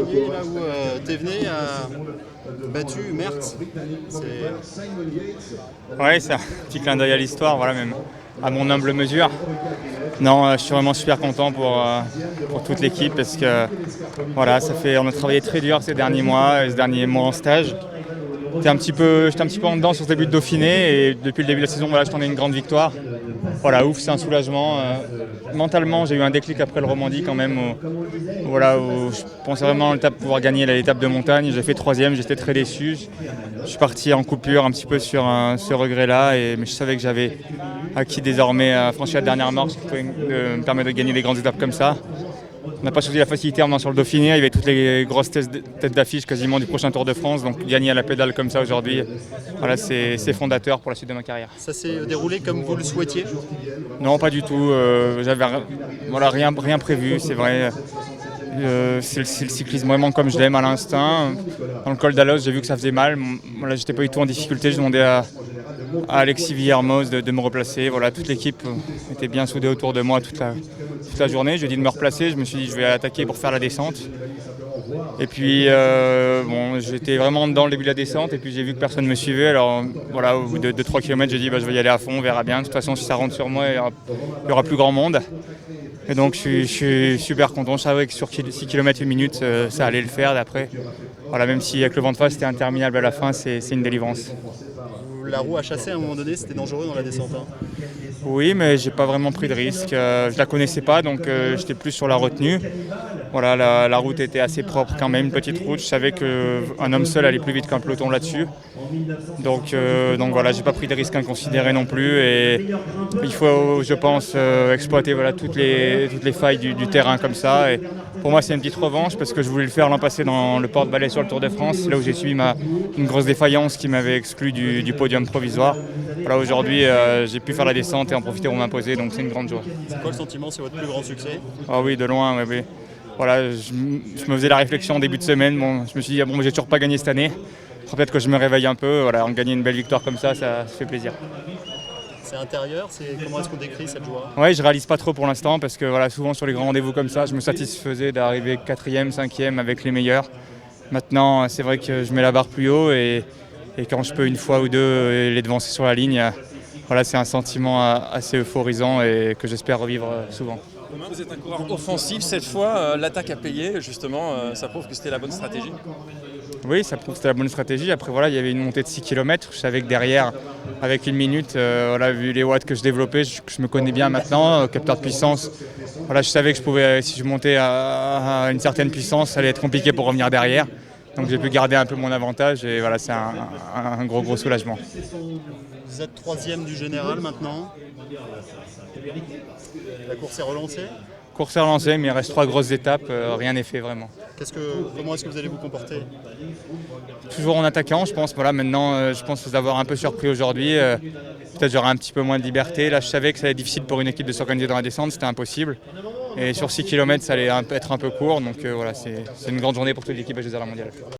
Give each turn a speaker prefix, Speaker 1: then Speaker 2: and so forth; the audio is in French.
Speaker 1: Fournier, là où Thévenet a battu Merckx.
Speaker 2: Ouais, c'est un petit clin d'œil à l'histoire, voilà, même à mon humble mesure. Non, je suis vraiment super content pour toute l'équipe parce que voilà, on a travaillé très dur ces derniers mois, et ce dernier mois en stage. J'étais un petit peu en dedans sur ce début de Dauphiné et depuis le début de la saison, voilà, je t'en ai une grande victoire. Voilà, ouf, c'est un soulagement. Mentalement, j'ai eu un déclic après le Romandie quand même, où je pensais vraiment pouvoir gagner l'étape de montagne. J'ai fait 3e, j'étais très déçu. Je suis parti en coupure un petit peu sur ce regret-là, mais je savais que j'avais acquis désormais franchi la dernière marche qui pouvait me permettre de gagner des grandes étapes comme ça. On n'a pas choisi la facilité en venant sur le Dauphiné, il y avait toutes les grosses têtes d'affiche quasiment du prochain Tour de France, donc gagner à la pédale comme ça aujourd'hui, voilà, c'est fondateur pour la suite de ma carrière.
Speaker 1: Ça s'est déroulé comme vous le souhaitiez?
Speaker 2: Non, pas du tout, j'avais rien prévu, c'est vrai. C'est le cyclisme vraiment comme je l'aime, à l'instinct. Dans le col d'Alos, j'ai vu que ça faisait mal. Voilà, j'étais pas du tout en difficulté, je demandais à Alexis Villermoz de me replacer. Voilà, toute l'équipe était bien soudée autour de moi toute la journée. Je lui ai dit de me replacer, je me suis dit je vais attaquer pour faire la descente. Et puis j'étais vraiment dans le début de la descente et puis j'ai vu que personne ne me suivait. Alors voilà, au bout de 3 km, j'ai dit je vais y aller à fond, on verra bien. De toute façon, si ça rentre sur moi, il y aura plus grand monde. Et donc je suis super content. Je savais que sur 6 km 1 minute, ça allait le faire. D'après, voilà, même si avec le vent de face c'était interminable à la fin, c'est une délivrance.
Speaker 1: La roue a chassé à un moment donné, c'était dangereux dans la descente.
Speaker 2: Oui, mais j'ai pas vraiment pris de risque. Je la connaissais pas, donc j'étais plus sur la retenue. Voilà, la route était assez propre quand même, une petite route. Je savais qu'un homme seul allait plus vite qu'un peloton là-dessus. Donc voilà, j'ai pas pris de risques inconsidérés non plus. Et il faut, je pense, exploiter toutes les failles du terrain comme ça. Et pour moi, c'est une petite revanche parce que je voulais le faire l'an passé dans le porte-balai sur le Tour de France, là où j'ai subi une grosse défaillance qui m'avait exclu du podium provisoire. Voilà, aujourd'hui, j'ai pu faire la descente et en profiter pour m'imposer, donc c'est une grande joie.
Speaker 1: C'est quoi le sentiment? C'est votre plus grand succès?
Speaker 2: Ah oui, de loin, oui. Voilà, je me faisais la réflexion en début de semaine. Je me suis dit, j'ai toujours pas gagné cette année. Peut-être que je me réveille un peu. Voilà, en gagner une belle victoire comme ça fait plaisir.
Speaker 1: C'est intérieur, comment est-ce qu'on décrit cette joie?
Speaker 2: Ouais, je réalise pas trop pour l'instant parce que voilà, souvent sur les grands rendez-vous comme ça, je me satisfaisais d'arriver 4e, 5e avec les meilleurs. Maintenant, c'est vrai que je mets la barre plus haut et quand je peux une fois ou deux les devancer sur la ligne, voilà, c'est un sentiment assez euphorisant et que j'espère revivre souvent.
Speaker 3: Vous êtes un coureur offensif cette fois, l'attaque a payé justement, ça prouve que c'était la bonne stratégie?
Speaker 2: Oui, ça prouve que c'était la bonne stratégie. Après voilà, il y avait une montée de 6 km, je savais que derrière, avec 1 minute, vu les watts que je développais, je me connais bien maintenant, capteur de puissance. Voilà, je savais que je pouvais, si je montais à une certaine puissance, ça allait être compliqué pour revenir derrière. Donc j'ai pu garder un peu mon avantage et voilà, c'est un gros soulagement.
Speaker 1: Vous êtes 3e du général maintenant. La course est relancée?
Speaker 2: Course est relancée, mais il reste 3 grosses étapes, rien n'est fait vraiment.
Speaker 1: Comment est-ce que vous allez vous comporter?
Speaker 2: Toujours en attaquant, je pense. Voilà, maintenant, je pense vous avoir un peu surpris aujourd'hui. Peut-être j'aurai un petit peu moins de liberté. Là, je savais que ça allait être difficile pour une équipe de s'organiser dans la descente, c'était impossible. Et sur 6 km, ça allait être un peu court. Donc voilà, c'est une grande journée pour toute l'équipe à Jeux Mondial.